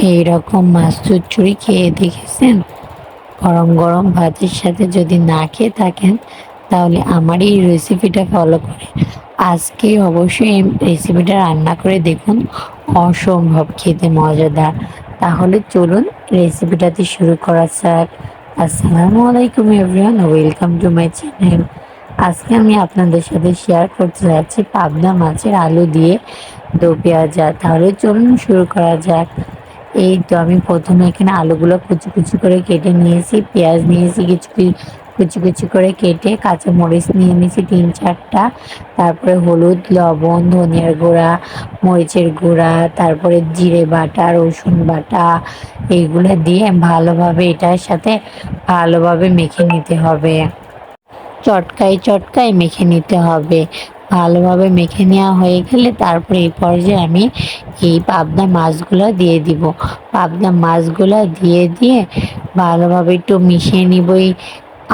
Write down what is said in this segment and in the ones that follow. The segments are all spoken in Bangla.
এইরকম মাছ চচ্চড়ি খেয়ে দেখেছেন? গরম গরম ভাতের সাথে যদি না খেয়ে থাকেন তাহলে আমার এই রেসিপিটা ফলো করে আজকে অবশ্যই এই রেসিপিটা রান্না করে দেখুন। অসম্ভব খেতে মজাদার। তাহলে চলুন রেসিপিটাতে শুরু করা যাক। আসসালামু আলাইকুম everyone, welcome to my channel. আজকে আমি আপনাদের সাথে শেয়ার করতে যাচ্ছি পাবদা মাছের আলু দিয়ে দো পেঁয়াজা। তাহলে চলুন শুরু করা যাক। এই তো আমি প্রথমে এখানে আলুগুলো কুচি কুচি করে কেটে নিয়েছি, পেঁয়াজ নিয়েছি কিছু কুচি কুচি করে কেটে, কাঁচামরিচ নিয়ে নিয়েছি 3-4টা, তারপরে হলুদ, লবণ, ধনিয়ার গুঁড়া, মরিচের গুঁড়া, তারপরে জিরে বাটা, রসুন বাটা, এইগুলো দিয়ে ভালোভাবে এটার সাথে ভালোভাবে মেখে নিতে হবে। চটকায় চটকায় মেখে নিতে হবে। ভালোভাবে মেখে নেওয়া হয়ে গেলে তারপরে এই পর্যায়ে আমি এই পাবদা মাছগুলো দিয়ে দিব। পাবদা মাছগুলো দিয়ে ভালোভাবে একটু মিশিয়ে নিব এই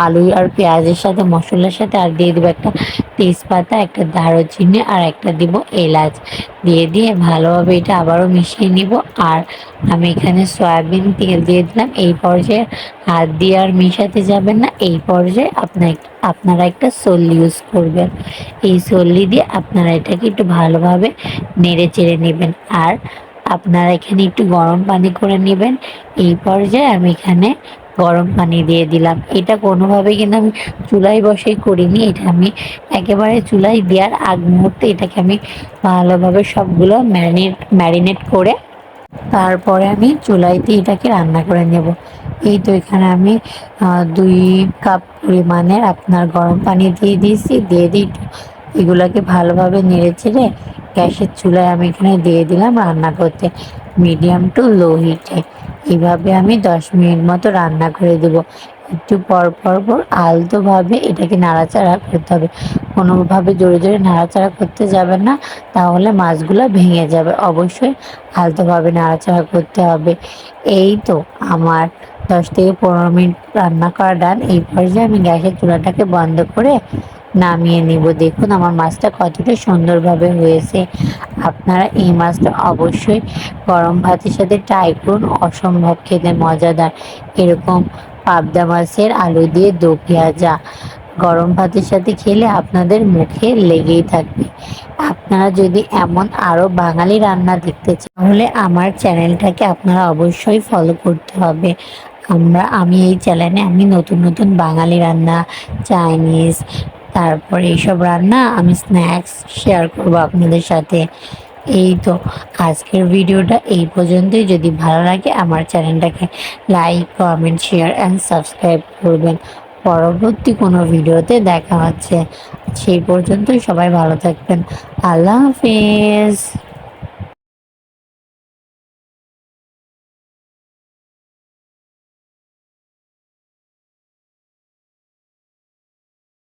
আলু আর পেঁয়াজের সাথে, মশলার সাথে। আর দিয়ে দিব একটা তেজপাতা, একটা দারুচিনি আর একটা দিব এলাচ। দিয়ে ভালোভাবে এটা আবারও মিশিয়ে নিব। আর আমি এখানে সয়াবিন তেল দিয়ে দিলাম। এই পর্যায়ে হাত দিয়ে আর মিশাতে যাবেন না। এই পর্যায়ে আপনারা একটা সল্লি ইউজ করবেন। এই সল্লি দিয়ে আপনারা এটাকে একটু ভালোভাবে নেড়ে চেড়ে নেবেন। আর আপনারা এখানে একটু গরম পানি করে নেবেন। এই পর্যায়ে আমি এখানে গরম পানি দিয়ে দিলাম। এটা কোনোভাবেই কিন্তু আমি চুলায় বসেই করিনি, এটা আমি একেবারে চুলায় দেওয়ার আগ মুহূর্তে এটাকে আমি ভালোভাবে সবগুলো ম্যারিনেট করে তারপরে আমি চুলাইতে এটাকে রান্না করে নেব। এই তো এখানে আমি 2 কাপ পরিমাণের আপনার গরম পানি দিয়ে দিয়েছি। দিয়ে এগুলোকে ভালোভাবে নেড়ে চেড়ে গ্যাসের চুলায় আমি এখানে দিয়ে দিলাম রান্না করতে, মিডিয়াম টু লো হিটে। এইভাবে আমি 10 মিনিট মতো রান্না করে দেব। একটু পর আলতোভাবে এটাকে নাড়াচাড়া করতে হবে। কোনোভাবে জোরে জোরে নাড়াচাড়া করতে যাবেন না, তাহলে মাছগুলো ভেঙে যাবে। অবশ্যই আলতোভাবে নাড়াচাড়া করতে হবে। এই তো আমার 10 থেকে 15 মিনিট রান্না করা ডান। এই পর্যায়ে আমি গ্যাসের চুলাটাকে বন্ধ করে নামিয়ে নিব। দেখুন আমার মাছটা কতটা সুন্দরভাবে হয়েছে। আপনারা এই মাছটা অবশ্যই গরম ভাতের সাথে ট্রাই করুন। অসম্ভব খেতে মজাদার এরকম পাবদা মাছের আলু দিয়ে দো পেঁয়াজা গরম ভাতের সাথে খেলে আপনাদের মুখে লেগেই থাকবে। আপনারা যদি এমন আরও বাঙালি রান্না দেখতে চান তাহলে আমার চ্যানেলটাকে আপনারা অবশ্যই ফলো করতে হবে। আমি এই চ্যানেলে আমি নতুন নতুন বাঙালি রান্না, চাইনিজ, তারপরে এইসব রান্না, আমি স্ন্যাক্স শেয়ার করব আপনাদের সাথে। এই তো আজকের ভিডিওটা এই পর্যন্তই। যদি ভালো লাগে আমার চ্যানেলটাকে like, comment, share and subscribe করবেন। পরবর্তী কোনো ভিডিওতে দেখা হচ্ছে। সেই পর্যন্তই সবাই ভালো থাকবেন। আল্লাহ হাফেজ।